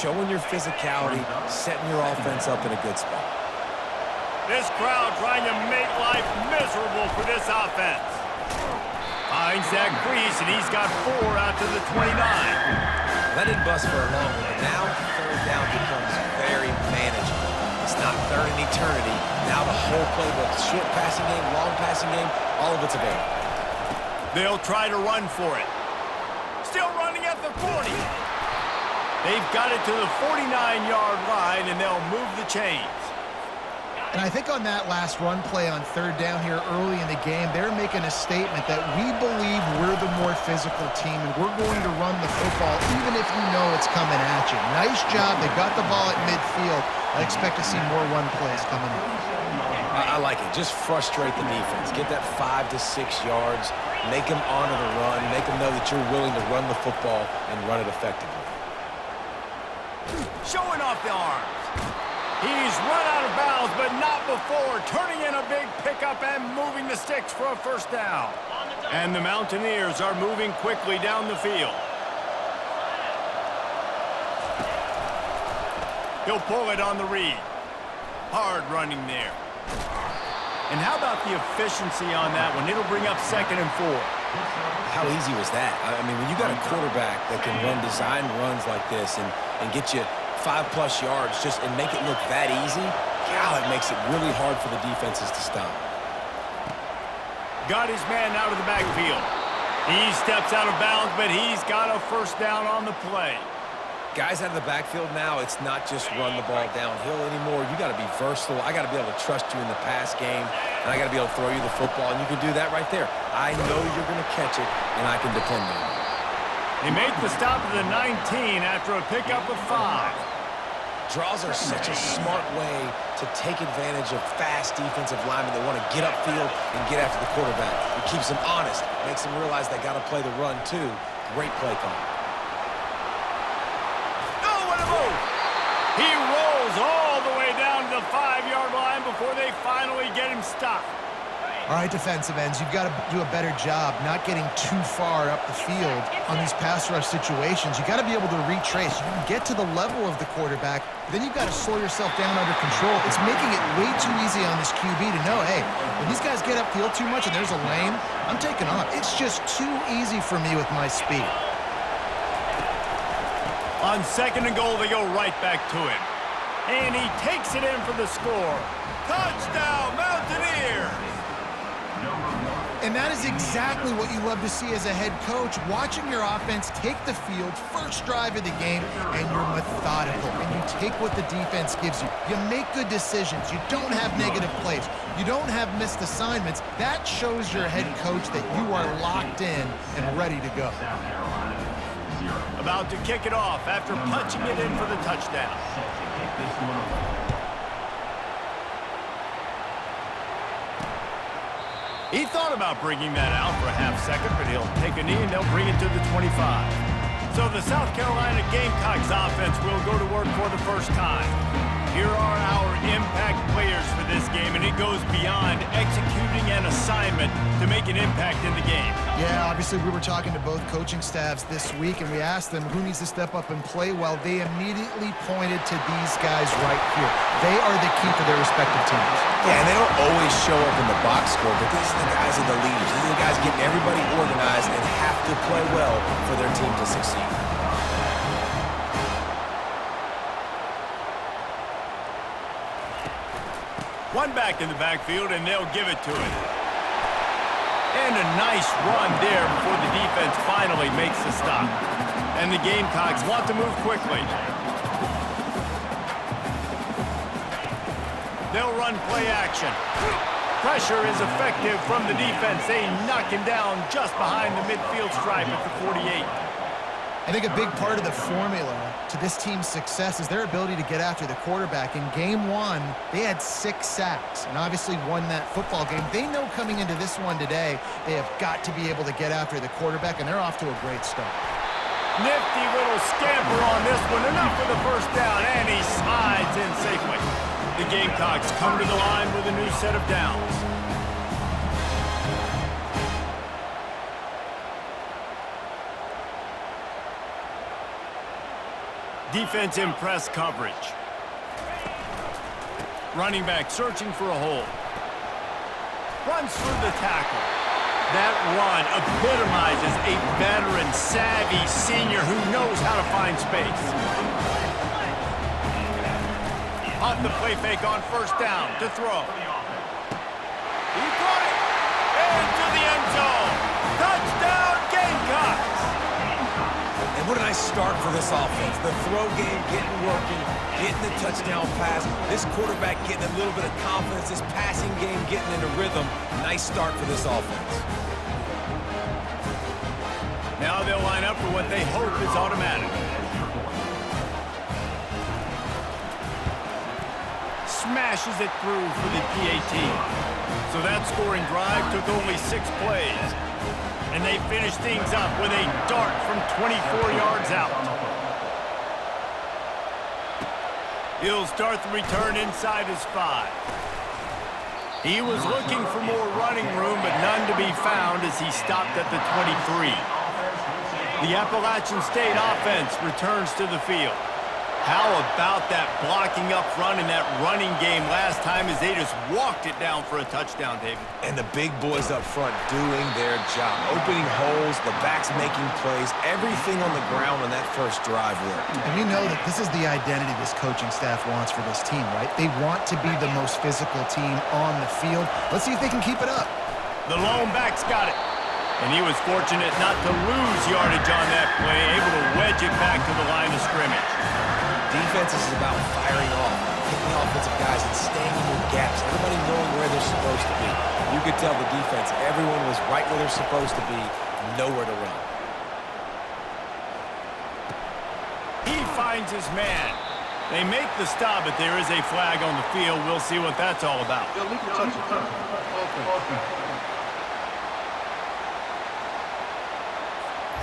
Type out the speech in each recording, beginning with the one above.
showing your physicality, setting your offense up in a good spot. This crowd trying to make life miserable for this offense. Finds that crease, and he's got 4 out to the 29. That didn't bust for a long one, but now third down becomes very manageable. It's not third in eternity. Now the whole playbook, short passing game, long passing game, all of it's available. They'll try to run for it. Still running at the 40. They've got it to the 49-yard line, and they'll move the chains. And I think on that last run play on third down here early in the game, they're making a statement that we believe we're the more physical team and we're going to run the football even if you know it's coming at you. Nice job. They got the ball at midfield. I expect to see more run plays coming in. I like it. Just frustrate the defense. Get that 5 to 6 yards. Make them honor the run. Make them know that you're willing to run the football and run it effectively. Showing off the arms. He's run out of bounds, but not before turning in a big pickup and moving the sticks for a first down. And the Mountaineers are moving quickly down the field. He'll pull it on the read. Hard running there. And how about the efficiency on that one? It'll bring up 2nd and 4. How easy was that? I mean, when you got a quarterback that can run design runs like this and get you 5+ yards and make it look that easy, God, it makes it really hard for the defenses to stop. Got his man out of the backfield. He steps out of bounds, but he's got a first down on the play. Guys out of the backfield now, it's not just run the ball downhill anymore. You got to be versatile. I got to be able to trust you in the pass game, and I got to be able to throw you the football, and you can do that right there. I know you're going to catch it, and I can depend on it. They make the stop at the 19 after a pickup of 5. Draws are such a smart way to take advantage of fast defensive linemen that want to get upfield and get after the quarterback. It keeps them honest, makes them realize they got to play the run too. Great play call. Oh, what a move! He rolls all the way down to the 5-yard line before they finally get him stopped. All right, defensive ends, you've got to do a better job not getting too far up the field on these pass rush situations. You've got to be able to retrace. You can get to the level of the quarterback, but then you've got to slow yourself down under control. It's making it way too easy on this QB to know, hey, when these guys get upfield too much and there's a lane, I'm taking off. It's just too easy for me with my speed. On 2nd and goal, they go right back to him. And he takes it in for the score. Touchdown, Mountaineers! And that is exactly what you love to see as a head coach, watching your offense take the field, first drive of the game, and you're methodical, and you take what the defense gives you. You make good decisions. You don't have negative plays. You don't have missed assignments. That shows your head coach that you are locked in and ready to go. About to kick it off after punching it in for the touchdown. He thought about bringing that out for a half second, but he'll take a knee and they'll bring it to the 25. So the South Carolina Gamecocks offense will go to work for the first time. Here are our impact players for this game, and it goes beyond executing an assignment to make an impact in the game. Yeah, obviously we were talking to both coaching staffs this week, and we asked them who needs to step up and play well. They immediately pointed to these guys right here. They are the key for their respective teams. Yeah, and they don't always show up in the box score, but these are the guys are the leaders. These are the guys getting everybody organized and have to play well for their team to succeed. One back in the backfield, and they'll give it to him. And a nice run there before the defense finally makes the stop. And the Gamecocks want to move quickly. They'll run play action. Pressure is effective from the defense. They knock him down just behind the midfield stripe at the 48. I think a big part of the formula to this team's success is their ability to get after the quarterback. In game 1, they had 6 sacks and obviously won that football game. They know coming into this one today, they have got to be able to get after the quarterback, and they're off to a great start. Nifty little scamper on this one. Enough for the first down, and he slides in safely. The Gamecocks come to the line with a new set of downs. Defense in press coverage. Running back searching for a hole. Runs through the tackle. That run epitomizes a veteran, savvy senior who knows how to find space. Off the play fake on first down to throw. He caught it. Into the end zone. Touchdown, Gamecocks. And what a nice start for this offense. The throw game getting working, getting the touchdown pass. This quarterback getting a little bit of confidence. This passing game getting into rhythm. Nice start for this offense. Now they'll line up for what they hope is automatic. Smashes it through for the PAT. So that scoring drive took only 6 plays. And they finished things up with a dart from 24 yards out. He'll start the return inside his 5. He was looking for more running room, but none to be found as he stopped at the 23. The Appalachian State offense returns to the field. How about that blocking up front in that running game last time as they just walked it down for a touchdown, David? And the big boys up front doing their job. Opening holes, the backs making plays, everything on the ground on that first drive worked. And we know that this is the identity this coaching staff wants for this team, right? They want to be the most physical team on the field. Let's see if they can keep it up. The lone back's got it. And he was fortunate not to lose yardage on that play, able to wedge it back to the line of scrimmage. Defense is about firing off, hitting the offensive guys and staying in your gaps. Everybody knowing where they're supposed to be. You could tell the defense, everyone was right where they're supposed to be, nowhere to run. He finds his man. They make the stop, but there is a flag on the field. We'll see what that's all about.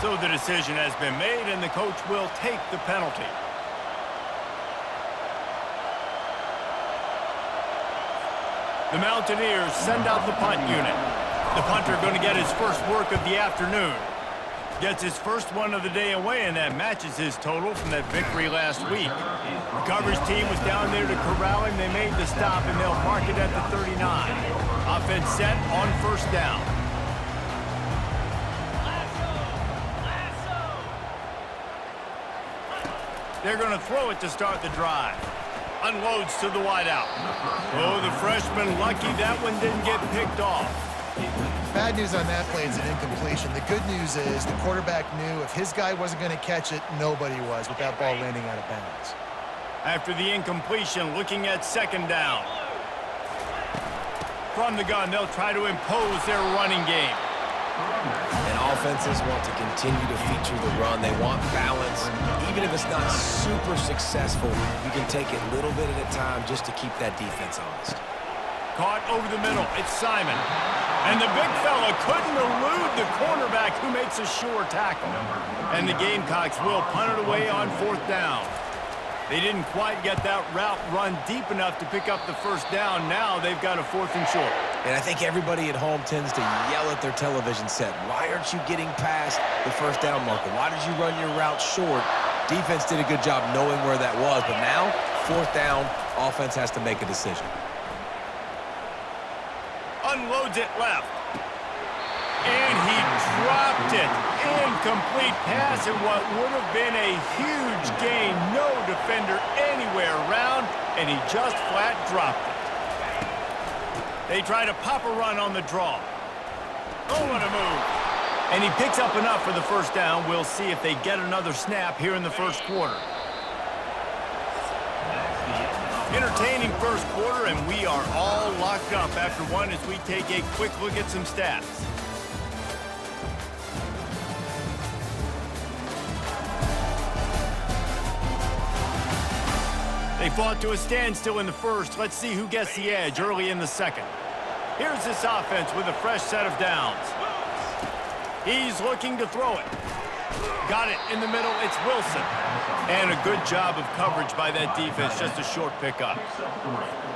So the decision has been made, and the coach will take the penalty. The Mountaineers send out the punt unit. The punter going to get his first work of the afternoon. Gets his first one of the day away, and that matches his total from that victory last week. The coverage team was down there to corral him. They made the stop, and they'll mark it at the 39. Offense set on first down. They're going to throw it to start the drive. Unloads to the wideout. Oh, the freshman lucky that one didn't get picked off. Bad news on that play is an incompletion. The good news is the quarterback knew if his guy wasn't going to catch it, nobody was with that ball landing out of bounds. After the incompletion, looking at second down. From the gun, they'll try to impose their running game. And offenses want to continue to feature the run. They want balance. Even if it's not super successful, you can take it a little bit at a time just to keep that defense honest. Caught over the middle. It's Simon. And the big fella couldn't elude the cornerback who makes a sure tackle. And the Gamecocks will punt it away on fourth down. They didn't quite get that route run deep enough to pick up the first down. Now they've got a 4th and short. And I think everybody at home tends to yell at their television set. Why aren't you getting past the first down marker? Why did you run your route short? Defense did a good job knowing where that was. But now, 4th down, offense has to make a decision. Unloads it left. And he dropped it. Incomplete pass in what would have been a huge gain. No defender anywhere around, and he just flat dropped it. They try to pop a run on the draw. Oh, what a move. And he picks up enough for the first down. We'll see if they get another snap here in the first quarter. Entertaining first quarter, and we are all locked up after one as we take a quick look at some stats. They fought to a standstill in the first. Let's see who gets the edge early in the second. Here's this offense with a fresh set of downs. He's looking to throw it. Got it in the middle. It's Wilson. And a good job of coverage by that defense. Just a short pickup.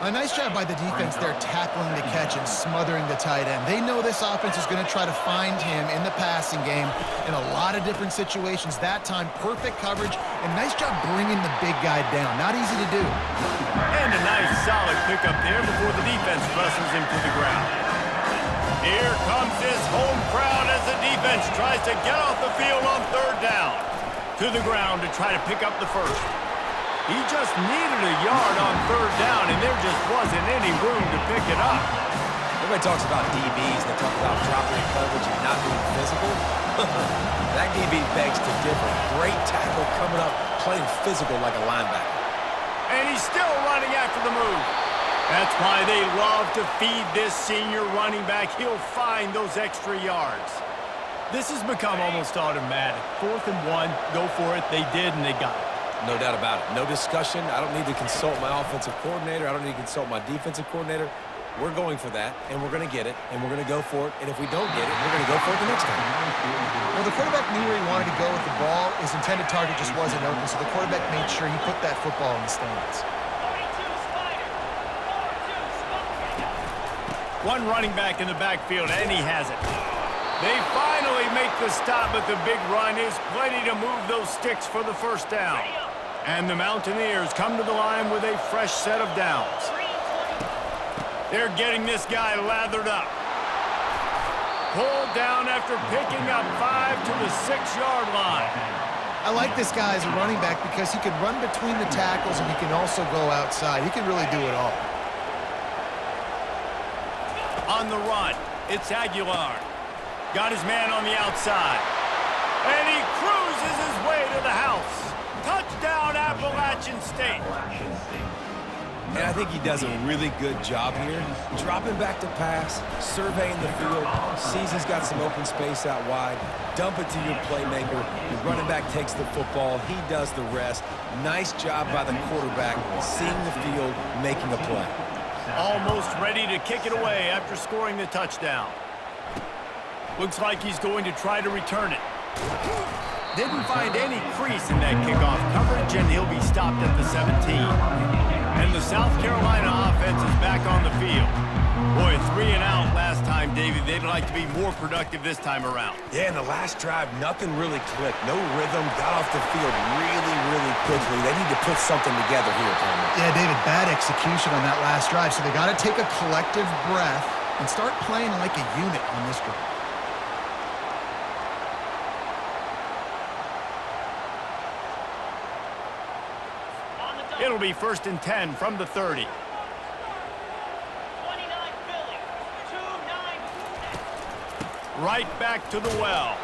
A nice job by the defense there tackling the catch and smothering the tight end. They know this offense is going to try to find him in the passing game in a lot of different situations. That time, perfect coverage and nice job bringing the big guy down. Not easy to do. And a nice solid pickup there before the defense wrestles him to the ground. Here comes this home crowd as the defense tries to get off the field on third down. To the ground to try to pick up the first. He just needed a yard on third down, and there just wasn't any room to pick it up. Everybody talks about DBs. They talk about dropping coverage and not being physical. That DB begs to differ. Great tackle coming up, playing physical like a linebacker. And he's still running after the move. That's why they love to feed this senior running back. He'll find those extra yards. This has become almost automatic. 4th and 1, go for it. They did, and they got it. No doubt about it. No discussion. I don't need to consult my offensive coordinator. I don't need to consult my defensive coordinator. We're going for that, and we're going to get it, and we're going to go for it. And if we don't get it, we're going to go for it the next time. Well, the quarterback knew where he wanted to go with the ball. His intended target just wasn't open, so the quarterback made sure he put that football in the stands. One running back in the backfield, and he has it. They finally make the stop, but the big run is plenty to move those sticks for the first down. And the Mountaineers come to the line with a fresh set of downs. They're getting this guy lathered up. Pulled down after picking up 5 to the 6-yard line. I like this guy as a running back because he can run between the tackles and he can also go outside. He can really do it all. On the run, it's Aguilar. Got his man on the outside. And he cruises his way to the house. Touchdown, Appalachian State. And I think he does a really good job here. Dropping back to pass, surveying the field, sees he's got some open space out wide, dump it to your playmaker. Your running back takes the football. He does the rest. Nice job by the quarterback, seeing the field, making a play. Almost ready to kick it away after scoring the touchdown. Looks like he's going to try to return it. Didn't find any crease in that kickoff coverage, and he'll be stopped at the 17. And the South Carolina offense is back on the field. Boy, 3 and out last time, Davey. They'd like to be more productive this time around. Yeah, in the last drive, nothing really clicked. No rhythm, got off the field really, really quickly. They need to put something together here, Cameron. Yeah, David, bad execution on that last drive, so they got to take a collective breath and start playing like a unit on this drive. It'll be 1st and 10 from the 30. Right back to the well.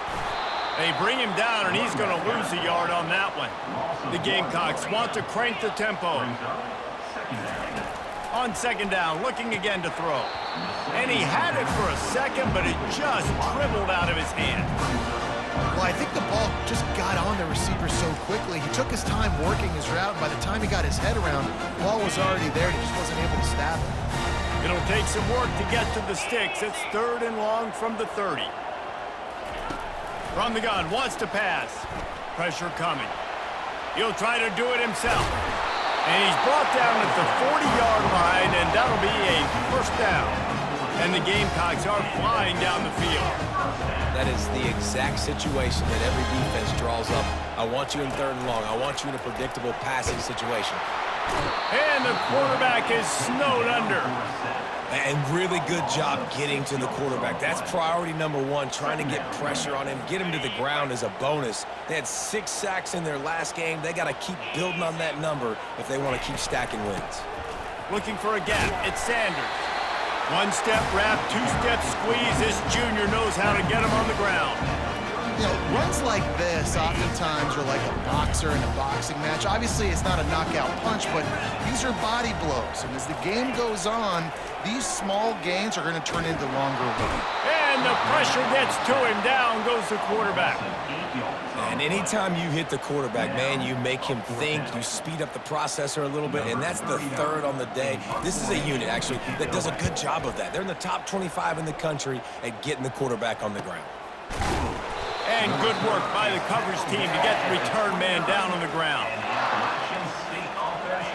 They bring him down, and he's going to lose a yard on that one. The Gamecocks want to crank the tempo. On 2nd down, looking again to throw. And he had it for a second, but it just dribbled out of his hand. Well, I think the ball just got on the receiver so quickly. He took his time working his route. By the time he got his head around, the ball was already there. He just wasn't able to stab it. It'll take some work to get to the sticks. It's 3rd and long from the 30. From the gun, wants to pass. Pressure coming. He'll try to do it himself. And he's brought down at the 40-yard line, and that'll be a 1st down. And the Gamecocks are flying down the field. That is the exact situation that every defense draws up. I want you in 3rd and long. I want you in a predictable passing situation. And the quarterback is snowed under. And really good job getting to the quarterback. That's priority number 1, trying to get pressure on him. Get him to the ground as a bonus. They had 6 sacks in their last game. They got to keep building on that number if they want to keep stacking wins. Looking for a gap. It's Sanders. 1-step wrap, 2-step squeeze. This junior knows how to get him on the ground. You know, runs like this oftentimes are like a boxer in a boxing match. Obviously, it's not a knockout punch, but these are body blows. And as the game goes on, these small gains are going to turn into longer ones. And the pressure gets to him. Down goes the quarterback. And anytime you hit the quarterback, man, you make him think, you speed up the processor a little bit, and that's the 3rd on the day. This is a unit, actually, that does a good job of that. They're in the top 25 in the country at getting the quarterback on the ground. And good work by the coverage team to get the return man down on the ground.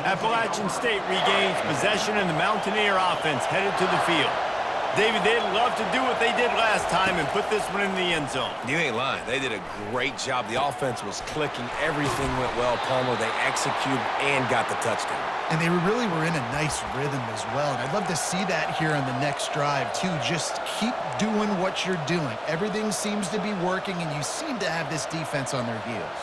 Appalachian State regains possession and the Mountaineer offense headed to the field. David, they'd love to do what they did last time and put this one in the end zone. You ain't lying. They did a great job. The offense was clicking. Everything went well, Palmer. They executed and got the touchdown. And they really were in a nice rhythm as well. And I'd love to see that here on the next drive, too. Just keep doing what you're doing. Everything seems to be working, and you seem to have this defense on their heels.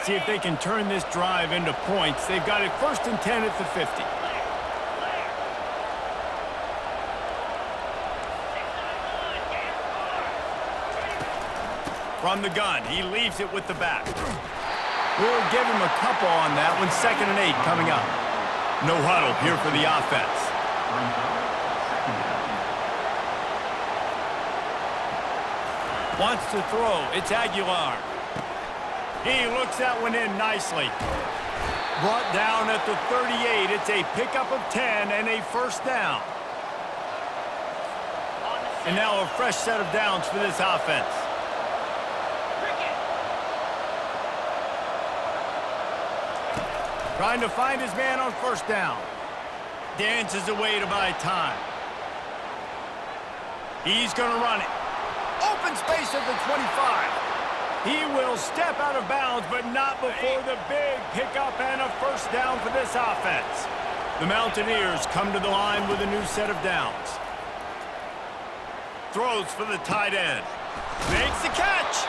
See if they can turn this drive into points. They've got it 1st and 10 at the 50. From the gun, he leaves it with the back. We'll give him a couple on that one. 2nd and 8 coming up. No huddle here for the offense. Wants to throw. It's Aguilar. He looks that one in nicely. Brought down at the 38. It's a pickup of 10 and a 1st down. And now a fresh set of downs for this offense. Trying to find his man on 1st down. Dances away to buy time. He's going to run it. Open space at the 25. He will step out of bounds, but not before the big pickup and a 1st down for this offense. The Mountaineers come to the line with a new set of downs. Throws for the tight end. Makes the catch.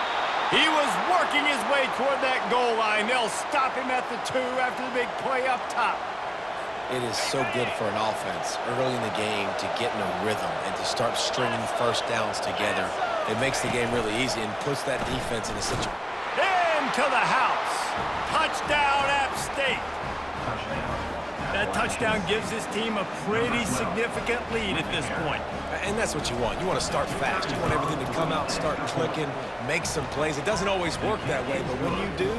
He was working his way toward that goal line. They'll stop him at the 2 after the big play up top. It is so good for an offense early in the game to get in a rhythm and to start stringing 1st downs together. It makes the game really easy and puts that defense in a situation. Into the house. Touchdown, App State. That touchdown gives his team a pretty significant lead at this point. And that's what you want. You want to start fast. You want everything to come out and start clicking, make some plays. It doesn't always work that way, but when you do,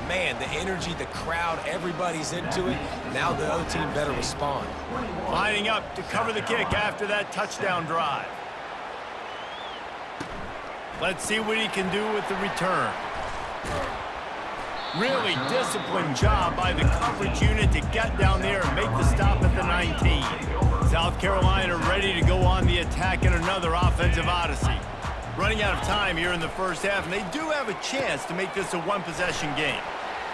man, the energy, the crowd, everybody's into it. Now the other team better respond. Lining up to cover the kick after that touchdown drive. Let's see what he can do with the return. Really disciplined job by the coverage unit to get down there and make the stop at the 19. South Carolina ready to go on the attack in another offensive odyssey. Running out of time here in the 1st half, and they do have a chance to make this a 1-possession game.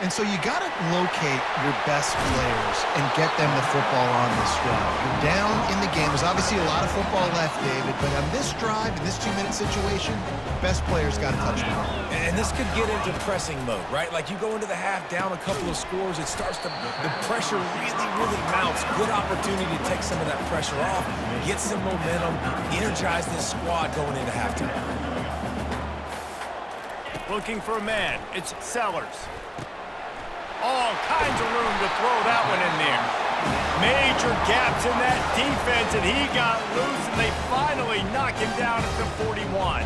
And so you got to locate your best players and get them the football on this drive. You're down in the game. There's obviously a lot of football left, David, but on this drive, in this 2-minute situation, best players got to touch the ball. And this could get into pressing mode, right? Like you go into the half down a couple of scores, it starts to, the pressure really mounts. Good opportunity to take some of that pressure off, get some momentum, energize this squad going into halftime. Looking for a man. It's Sellers. All kinds of room to throw that one in there. Major gaps in that defense, and he got loose, and they finally knock him down at the 41.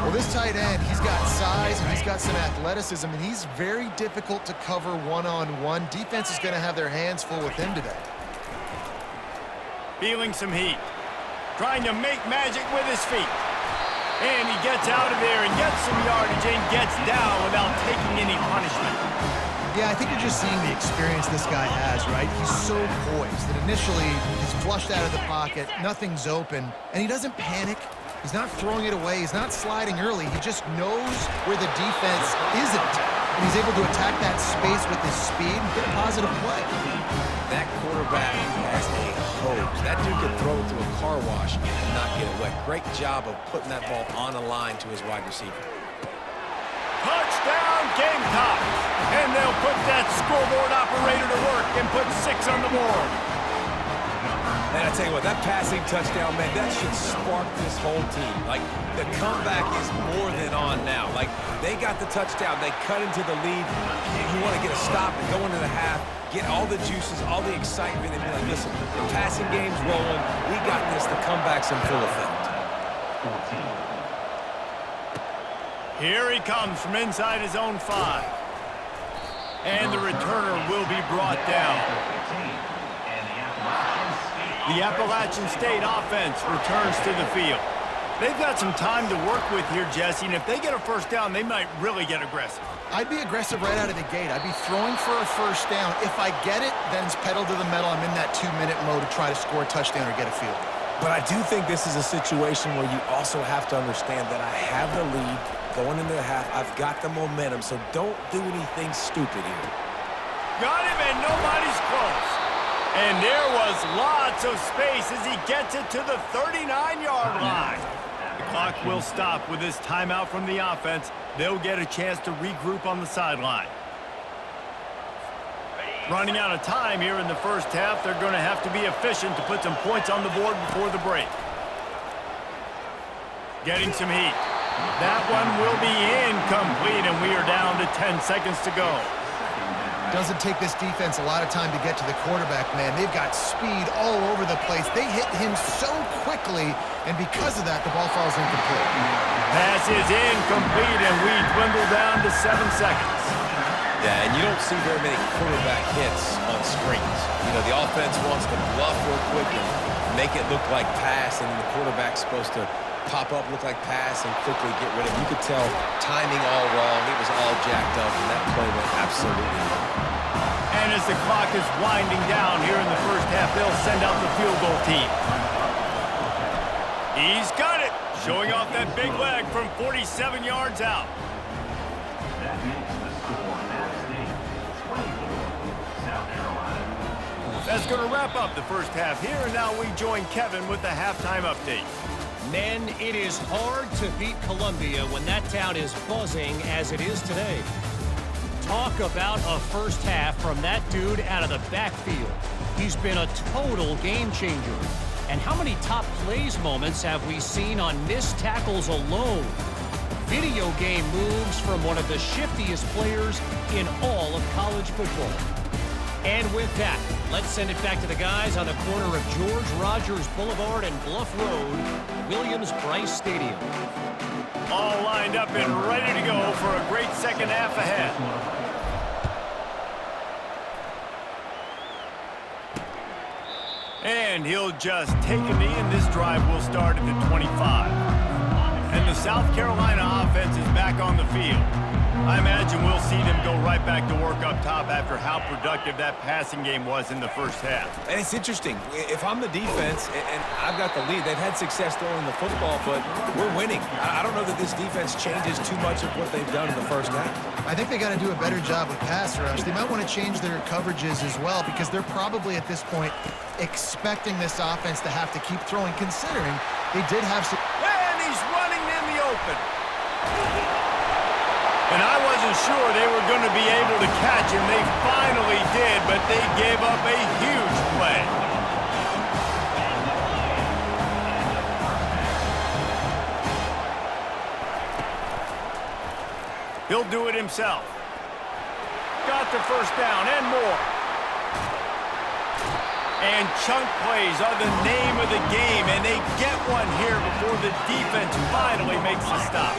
Well, this tight end, he's got size, and he's got some athleticism, and he's very difficult to cover one-on-one. Defense is going to have their hands full with him today. Feeling some heat. Trying to make magic with his feet. And he gets out of there and gets some yardage and gets down without taking any punishment. Yeah, I think you're just seeing the experience this guy has, right? He's so poised that initially he's flushed out of the pocket, nothing's open, and he doesn't panic. He's not throwing it away. He's not sliding early. He just knows where the defense isn't, and he's able to attack that space with his speed and get a positive play. That quarterback has a hose. That dude could throw it to a car wash and not get it wet. Great job of putting that ball on a line to his wide receiver. Touchdown, Gamecocks! And they'll put that scoreboard operator to work and put 6 on the board. And I tell you what, that passing touchdown, man, that should spark this whole team. Like, the comeback is more than on now. Like, they got the touchdown. They cut into the lead. You want to get a stop and go into the half, get all the juices, all the excitement, and be like, listen, the passing game's rolling. We got this. The comeback's in full effect. Here he comes from inside his own 5. And the returner will be brought down. The Appalachian State offense returns to the field. They've got some time to work with here, Jesse, and if they get a first down, they might really get aggressive. I'd be aggressive right out of the gate. I'd be throwing for a first down. If I get it, then it's pedal to the metal. I'm in that 2-minute mode to try to score a touchdown or get a field. But I do think this is a situation where you also have to understand that I have the lead going into the half. I've got the momentum, so don't do anything stupid here. Got him, and nobody's close. And there was lots of space as he gets it to the 39-yard line. The clock will stop with this timeout from the offense. They'll get a chance to regroup on the sideline. Running out of time here in the first half, they're going to have to be efficient to put some points on the board before the break. Getting some heat. That one will be incomplete, and we are down to 10 seconds to go. Doesn't take this defense a lot of time to get to the quarterback, man. They've got speed all over the place. They hit him so quickly, and because of that, the ball falls incomplete. Pass is incomplete, and we dwindle down to 7 seconds. Yeah, and you don't see very many quarterback hits on screens. You know, the offense wants to bluff real quick and make it look like pass, and the quarterback's supposed to pop up, look like pass, and quickly get rid of it. You could tell timing all wrong. It was all jacked up, and that play went absolutely wrong. And as the clock is winding down here in the first half, they'll send out the field goal team. He's got it, showing off that big leg from 47 yards out. That makes the score Dynasty 24, South Carolina. That's going to wrap up the first half here, and now we join Kevin with the halftime update. Men, it is hard to beat Columbia when that town is buzzing as it is today. Talk about a first half from that dude out of the backfield. He's been a total game changer. And how many top plays moments have we seen on missed tackles alone? Video game moves from one of the shiftiest players in all of college football. And with that, let's send it back to the guys on the corner of George Rogers Boulevard and Bluff Road, Williams-Brice Stadium. All lined up and ready to go for a great second half ahead. And he'll just take a knee, and this drive will start at the 25. And the South Carolina offense is back on the field. I imagine we'll see them go right back to work up top after how productive that passing game was in the first half. And it's interesting. If I'm the defense and I've got the lead, they've had success throwing the football, but we're winning. I don't know that this defense changes too much of what they've done in the first half. I think they got to do a better job with pass rush. They might want to change their coverages as well, because they're probably at this point expecting this offense to have to keep throwing, considering they did have some... And he's running in the open. And I wasn't sure they were going to be able to catch him. They finally did, but they gave up a huge play. He'll do it himself. Got the first down and more. And chunk plays are the name of the game, and they get one here before the defense finally makes a stop.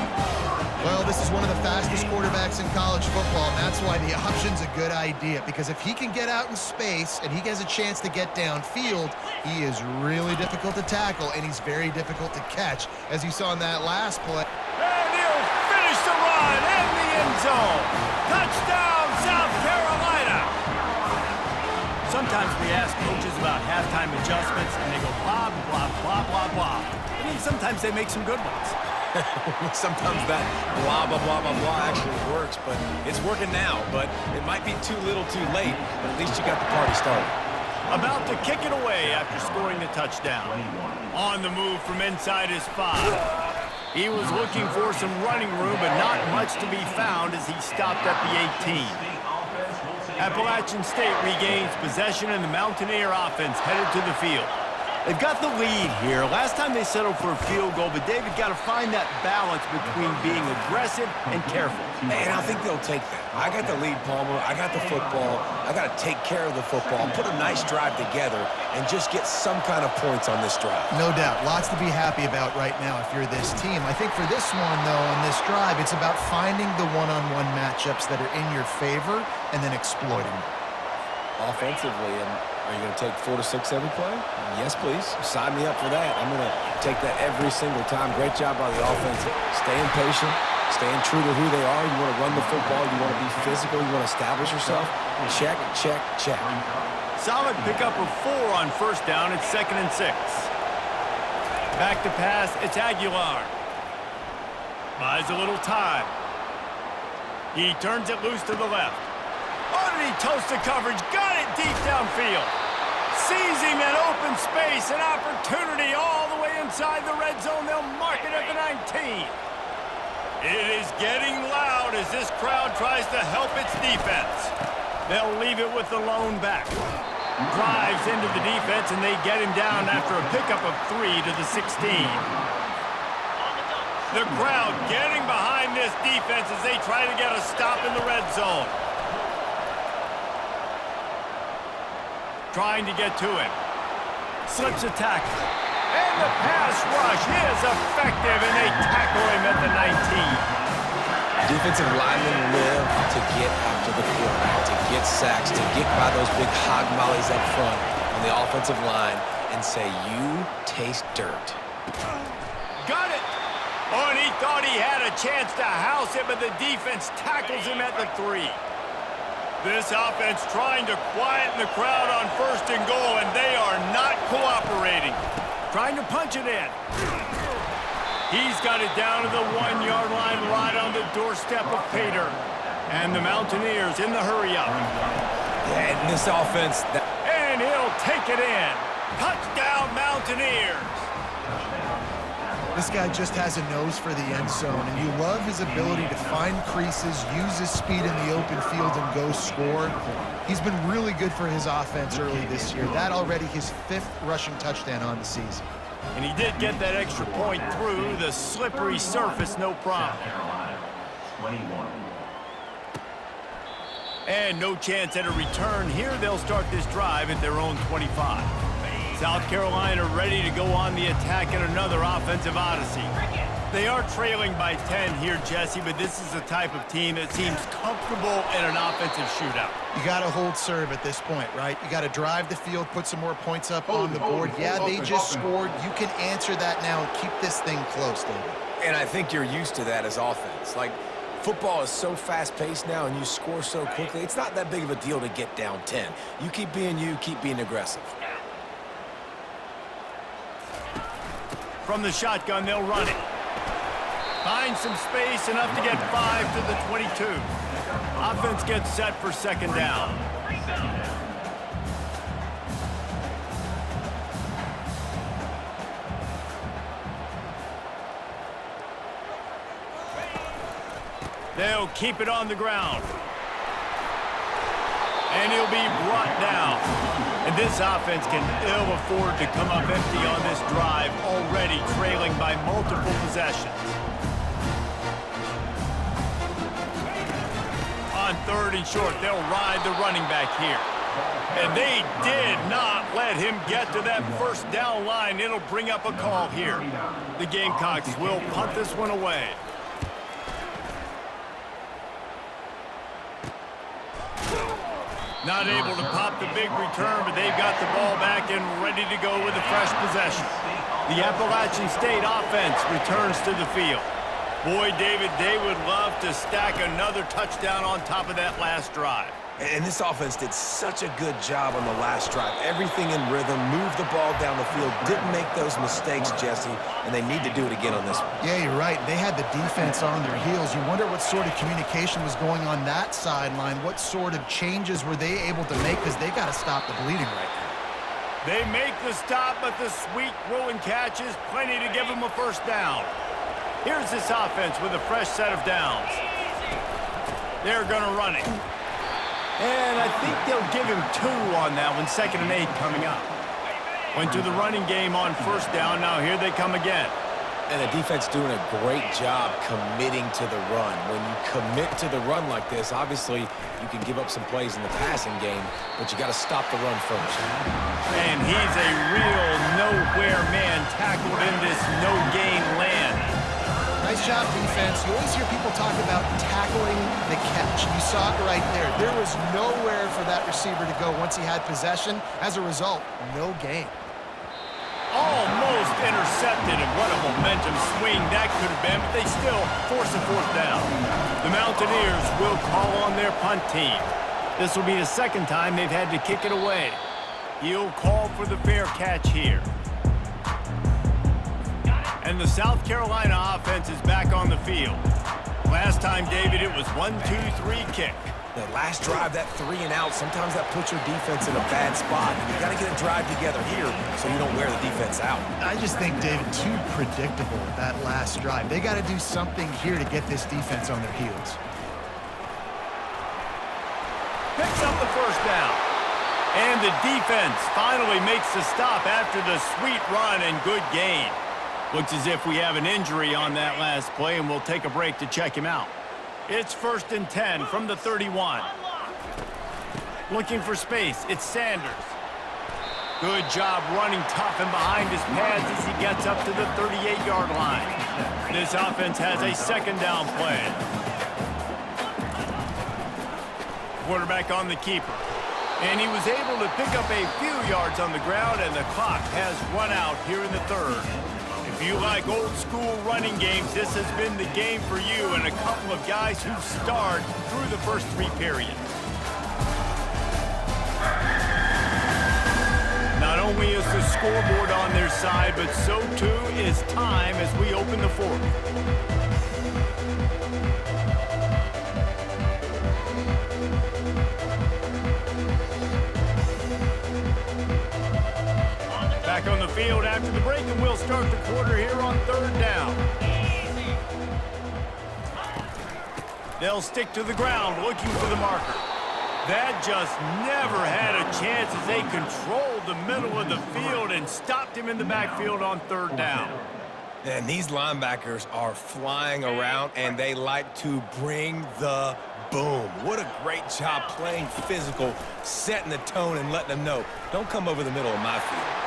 Well, this is one of the fastest quarterbacks in college football, and that's why the option's a good idea, because if he can get out in space and he has a chance to get downfield, he is really difficult to tackle, and he's very difficult to catch, as you saw in that last play. And he'll finish the run in the end zone. Touchdown, South Carolina! Sometimes we ask coaches about halftime adjustments, and they go blah, blah, blah, blah, blah. And then sometimes they make some good ones. Sometimes that blah, blah, blah, blah, blah actually works, but it's working now. But it might be too little too late, but at least you got the party started. About to kick it away after scoring the touchdown. On the move from inside his 5. He was looking for some running room, but not much to be found as he stopped at the 18. Appalachian State regains possession, and the Mountaineer offense headed to the field. They've got the lead here. Last time they settled for a field goal, but David got to find that balance between being aggressive and careful. And I think they'll take that. I got the lead, Palmer. I got the football. I got to take care of the football, put a nice drive together, and just get some kind of points on this drive. No doubt. Lots to be happy about right now if you're this team. I think for this one, though, on this drive, it's about finding the one-on-one matchups that are in your favor and then exploiting them. Offensively, and Are you going to take 4 to 6 every play? Yes, please. Sign me up for that. I'm going to take that every single time. Great job by the offense. Staying patient, staying true to who they are. You want to run the football. You want to be physical. You want to establish yourself. Check, check, check. Solid pickup of 4 on first down. It's 2nd and 6. Back to pass. It's Aguilar. Buys a little time. He turns it loose to the left. Oh, and he toasts the coverage. Got it deep downfield. Sees him in open space. An opportunity all the way inside the red zone. They'll mark it at the 19. It is getting loud as this crowd tries to help its defense. They'll leave it with the lone back. Drives into the defense, and they get him down after a pickup of 3 to the 16. The crowd getting behind this defense as they try to get a stop in the red zone. Trying to get to him. Slips a tackle. And the pass rush is effective, and they tackle him at the 19. Defensive linemen live to get after the quarterback, to get sacks, to get by those big hog mollies up front on the offensive line and say, you taste dirt. Got it. Oh, and he thought he had a chance to house it, but the defense tackles him at the 3. This offense trying to quieten the crowd on 1st and goal, and they are not cooperating. Trying to punch it in. He's got it down to the 1-yard line right on the doorstep of Pater. And the Mountaineers in the hurry-up. Yeah, and this offense... And he'll take it in. Touchdown, Mountaineers. This guy just has a nose for the end zone, and you love his ability to find creases, use his speed in the open field, and go score. He's been really good for his offense early this year. That already his 5th rushing touchdown on the season. And he did get that extra point through the slippery surface, no problem. Carolina, 21. And no chance at a return here. They'll start this drive at their own 25. South Carolina ready to go on the attack in another offensive odyssey. They are trailing by 10 here, Jesse, but this is the type of team that seems comfortable in an offensive shootout. You got to hold serve at this point, right? You got to drive the field, put some more points up on the board. Yeah, they just scored. You can answer that now and keep this thing close, David. And I think you're used to that as offense. Like, football is so fast-paced now and you score so quickly, it's not that big of a deal to get down 10. You keep being you, keep being aggressive. From the shotgun, they'll run it. Find some space, enough to get 5 to the 22. Offense gets set for 2nd down. They'll keep it on the ground. And he'll be brought down. And this offense can ill afford to come up empty on this drive, already trailing by multiple possessions. On 3rd and short, they'll ride the running back here. And they did not let him get to that 1st down line. It'll bring up a call here. The Gamecocks will punt this one away. Not able to pop the big return, but they've got the ball back and ready to go with a fresh possession. The Appalachian State offense returns to the field. Boy, David, they would love to stack another touchdown on top of that last drive. And this offense did such a good job on the last drive. Everything in rhythm, moved the ball down the field, didn't make those mistakes, Jesse, and they need to do it again on this one. Yeah, you're right. They had the defense on their heels. You wonder what sort of communication was going on that sideline. What sort of changes were they able to make? Because they got to stop the bleeding right now. They make the stop, but the sweet throw and catch is plenty to give them a 1st down. Here's this offense with a fresh set of downs. They're going to run it. And I think they'll give him 2 on that one, 2nd and 8 coming up. Went to the running game on 1st down. Now here they come again. And the defense doing a great job committing to the run. When you commit to the run like this, obviously you can give up some plays in the passing game, but you got to stop the run first. And he's a real nowhere man tackled in this no-gain land. Nice job, defense. You always hear people talk about tackling the catch. You saw it right there. There was nowhere for that receiver to go once he had possession. As a result, no gain. Almost intercepted, and what a momentum swing that could have been, but they still force a fourth down. The Mountaineers will call on their punt team. This will be the second time they've had to kick it away. He'll call for the fair catch here. And the South Carolina offense is back on the field. Last time, David, it was 1-2-3 kick. The last drive, that 3 and out, sometimes that puts your defense in a bad spot. And you got to get a drive together here so you don't wear the defense out. I just think, David, too predictable that last drive. They got to do something here to get this defense on their heels. Picks up the first down. And the defense finally makes the stop after the sweet run and good gain. Looks as if we have an injury on that last play, and we'll take a break to check him out. It's 1st and 10 from the 31. Looking for space, it's Sanders. Good job running tough and behind his pads as he gets up to the 38-yard line. This offense has a second down play. Quarterback on the keeper. And he was able to pick up a few yards on the ground, and the clock has run out here in the third. If you like old-school running games, this has been the game for you and a couple of guys who starred through the first 3 periods. Not only is the scoreboard on their side, but so too is time as we open the fourth. Back on the field after the break, and we'll start the quarter here on 3rd down. They'll stick to the ground looking for the marker. That just never had a chance as they controlled the middle of the field and stopped him in the backfield on 3rd down. And these linebackers are flying around, and they like to bring the boom. What a great job playing physical, setting the tone and letting them know, don't come over the middle of my field.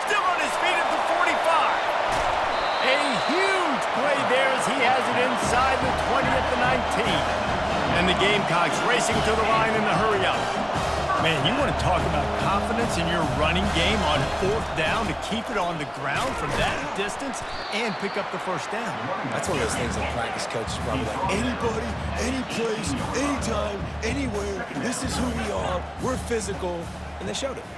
Still on his feet at the 45. A huge play there as he has it inside the 20 at the 19. And the Gamecocks racing to the line in the hurry-up. Man, you want to talk about confidence in your running game on 4th down to keep it on the ground from that distance and pick up the first down. That's one of those things that practice coaches probably like, anybody, any place, anytime, anywhere, this is who we are, we're physical, and they showed it.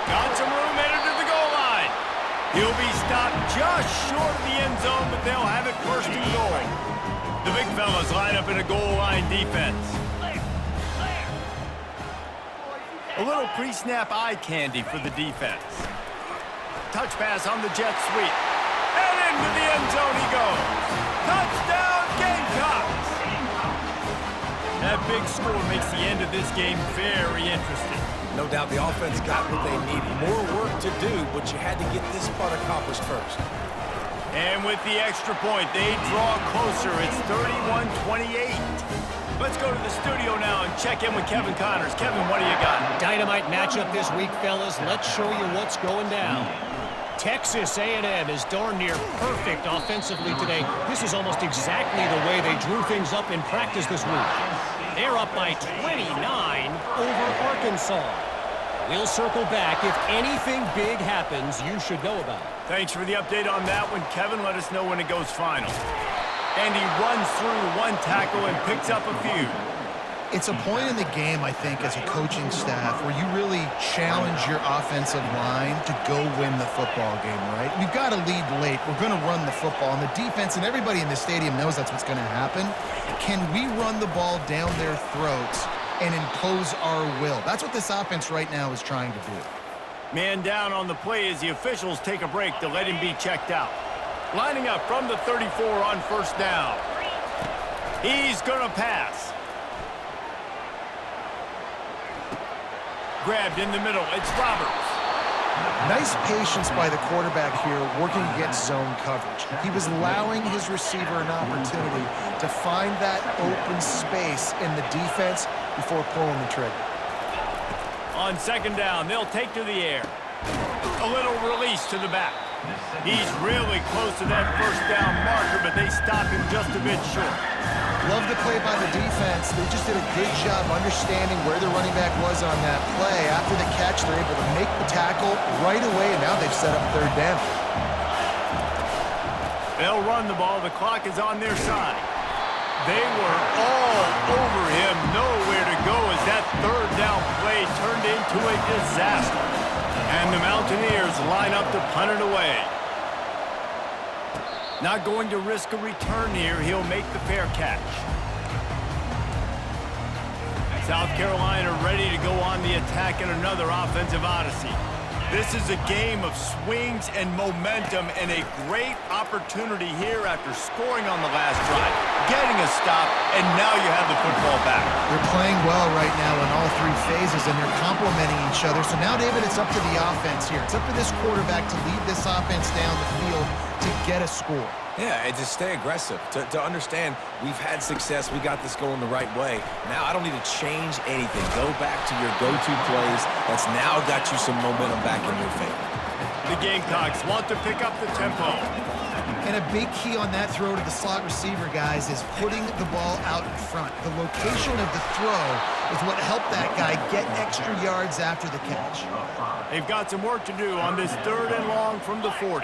Got some room headed to the goal line. He'll be stopped just short of the end zone, but they'll have it 1st and goal. The big fellas line up in a goal line defense. A little pre-snap eye candy for the defense. Touch pass on the jet sweep. And into the end zone he goes. Touchdown Gamecocks! That big score makes the end of this game very interesting. No doubt the offense got what they needed. More work to do, but you had to get this part accomplished first. And with the extra point, they draw closer. It's 31-28. Let's go to the studio now and check in with Kevin Connors. Kevin, what do you got? Dynamite matchup this week, fellas. Let's show you what's going down. Texas A&M is darn near perfect offensively today. This is almost exactly the way they drew things up in practice this week. They're up by 29 over Arkansas. We'll circle back. If anything big happens, you should know about it. Thanks for the update on that one, Kevin. Let us know when it goes final. And he runs through 1 tackle and picks up a few. It's a point in the game, I think, as a coaching staff where you really challenge your offensive line to go win the football game, right? We've got to lead late. We're going to run the football. And the defense and everybody in the stadium knows that's what's going to happen. Can we run the ball down their throats and impose our will? That's what this offense right now is trying to do. Man down on the play as the officials take a break to let him be checked out. Lining up from the 34 on 1st down. He's going to pass. Grabbed in the middle. It's Roberts. Nice patience by the quarterback here working against zone coverage. He was allowing his receiver an opportunity to find that open space in the defense before pulling the trigger. On second down, they'll take to the air. A little release to the back. He's really close to that first down marker, but they stop him just a bit short. Love the play by the defense. They just did a good job understanding where the running back was on that play. After the catch, they're able to make the tackle right away, and now they've set up third down. They'll run the ball. The clock is on their side. They were all over him, nowhere to go as that third down play turned into a disaster. And the Mountaineers line up to punt it away. Not going to risk a return here. He'll make the fair catch. South Carolina ready to go on the attack in another offensive odyssey. This is a game of swings and momentum and a great opportunity here after scoring on the last drive, getting a stop, and now you have the football back. They're playing well right now in all three phases, and they're complementing each other. So now, David, it's up to the offense here. It's up to this quarterback to lead this offense down the field to get a score. Yeah, and to stay aggressive, to understand we've had success, we got this going the right way. Now I don't need to change anything. Go back to your go-to plays. That's now got you some momentum back in your favor. The Gamecocks want to pick up the tempo. And a big key on that throw to the slot receiver, guys, is putting the ball out in front. The location of the throw is what helped that guy get extra yards after the catch. They've got some work to do on this 3rd and long from the 40.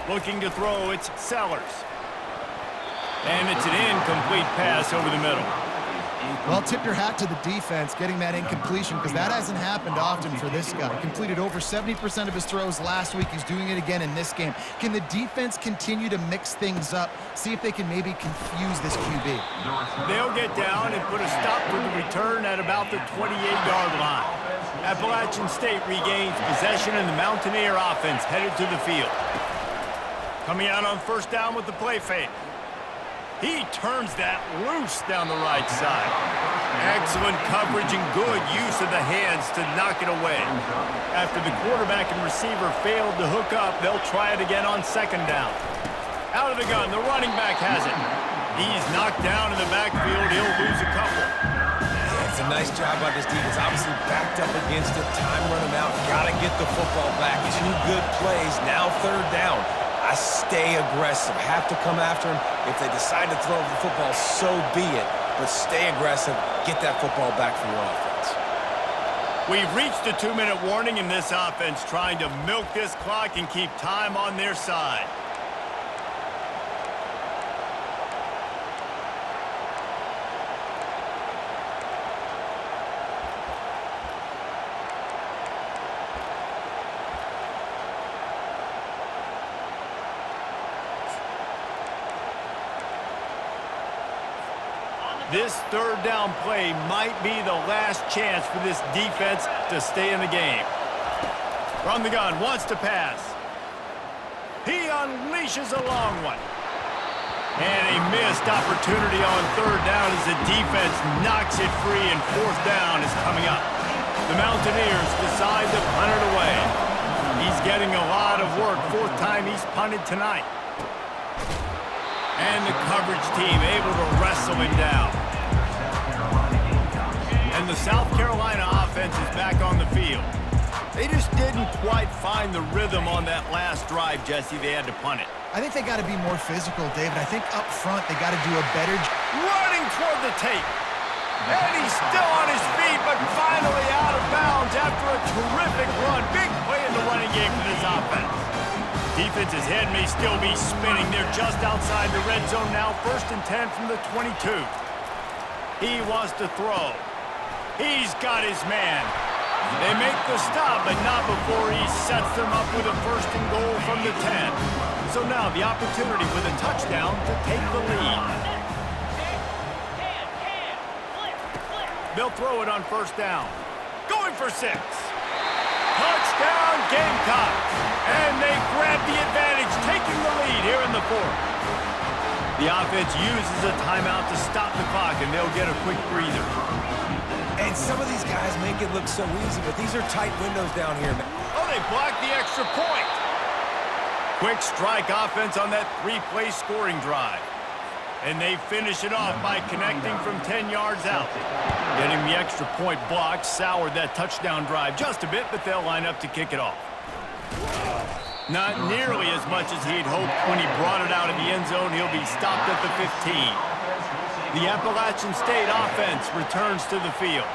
Looking to throw, it's Sellers. And it's an incomplete pass over the middle. Well, tip your hat to the defense getting that incompletion, because that hasn't happened often for this guy. Completed over 70% of his throws last week. He's doing it again in this game. Can the defense continue to mix things up? See if they can maybe confuse this QB. They'll get down and put a stop to the return at about the 28-yard line. Appalachian State regains possession, and the Mountaineer offense headed to the field. Coming out on first down with the play fake. He turns that loose down the right side. Excellent coverage and good use of the hands to knock it away. After the quarterback and receiver failed to hook up, they'll try it again on second down. Out of the gun, the running back has it. He's knocked down in the backfield. He'll lose a couple. It's a nice job by this defense. Obviously backed up against it. Time running out. Got to get the football back. 2 good plays. Now third down. I stay aggressive. Have to come after him. If they decide to throw the football, so be it. But stay aggressive. Get that football back for your offense. We've reached the 2-minute warning in this offense, trying to milk this clock and keep time on their side. This third down play might be the last chance for this defense to stay in the game. From the gun, wants to pass. He unleashes a long one. And a missed opportunity on third down as the defense knocks it free, and fourth down is coming up. The Mountaineers decide to punt it away. He's getting a lot of work. 4th time he's punted tonight. And the coverage team able to wrestle him down. And the South Carolina offense is back on the field. They just didn't quite find the rhythm on that last drive, Jesse. They had to punt it. I think they got to be more physical, David. I think up front they got to do a better job. Running toward the tape. And he's still on his feet, but finally out of bounds after a terrific run. Big play in the running game for this offense. Defense's head may still be spinning. They're just outside the red zone now. 1st and 10 from the 22. He wants to throw. He's got his man. They make the stop, but not before he sets them up with a 1st and goal from the 10. So now the opportunity with a touchdown to take the lead. They'll throw it on first down. Going for 6. Touchdown Gamecocks. And they grab the advantage, taking the lead here in the 4th. The offense uses a timeout to stop the clock, and they'll get a quick breather. And some of these guys make it look so easy, but these are tight windows down here, man. Oh, they blocked the extra point. Quick strike offense on that 3-play scoring drive. And they finish it off by connecting from 10 yards out. Getting the extra point block soured that touchdown drive just a bit, but they'll line up to kick it off. Not nearly as much as he'd hoped when he brought it out of the end zone. He'll be stopped at the 15. The Appalachian State offense returns to the field.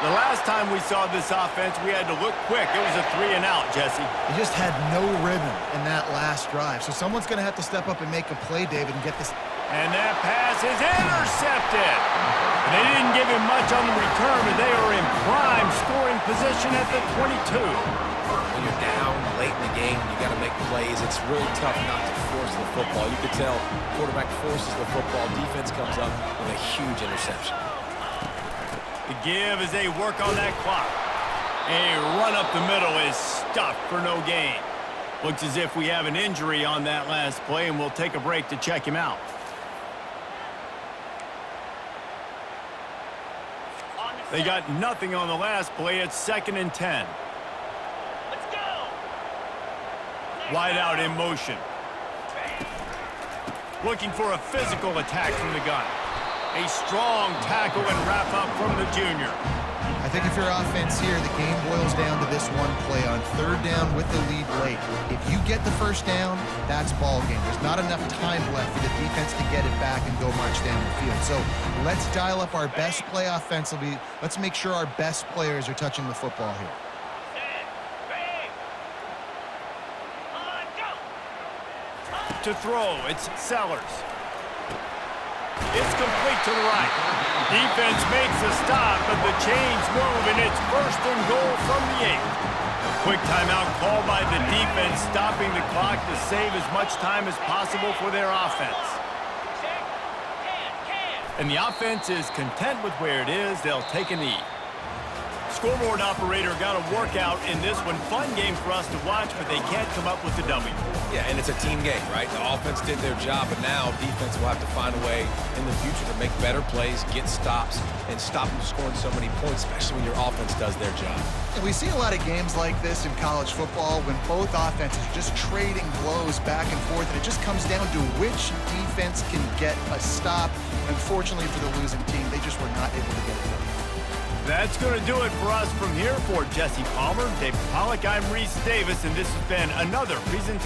The last time we saw this offense, we had to look quick. It was a 3-and-out, Jesse. They just had no rhythm in that last drive. So someone's going to have to step up and make a play, David, and get this. And that pass is intercepted. They didn't give him much on the return, but they are in prime scoring position at the 22. When you're down late in the game, you got to make plays. It's really tough not to force the football. You can tell quarterback forces the football. Defense comes up with a huge interception. The give as they work on that clock. A run up the middle is stuffed for no gain. Looks as if we have an injury on that last play, and we'll take a break to check him out. They got nothing on the last play. It's 2nd and 10. Let's go. Wide out in motion. Looking for a physical attack from the gun. A strong tackle and wrap up from the junior. I think if your offense here, the game boils down to this one play on 3rd down with the lead late. If you get the 1st down, that's ball game. There's not enough time left for the defense to get it back and go march down the field. So let's dial up our best play offensively. Let's make sure our best players are touching the football here. To throw, it's Sellers. It's complete to the right. Defense makes a stop, but the chains move, and it's 1st and goal from the 8. Quick timeout call by the defense, stopping the clock to save as much time as possible for their offense. And the offense is content with where it is. They'll take a knee. Scoreboard operator got a workout in this one. Fun game for us to watch, but they can't come up with the W. Yeah, and it's a team game, right? The offense did their job, but now defense will have to find a way in the future to make better plays, get stops, and stop them scoring so many points, especially when your offense does their job. And we see a lot of games like this in college football when both offenses are just trading blows back and forth, and it just comes down to which defense can get a stop. Unfortunately for the losing team, they just were not able to get it done. That's going to do it for us from here. For Jesse Palmer, David Pollack, I'm Reese Davis, and this has been another presentation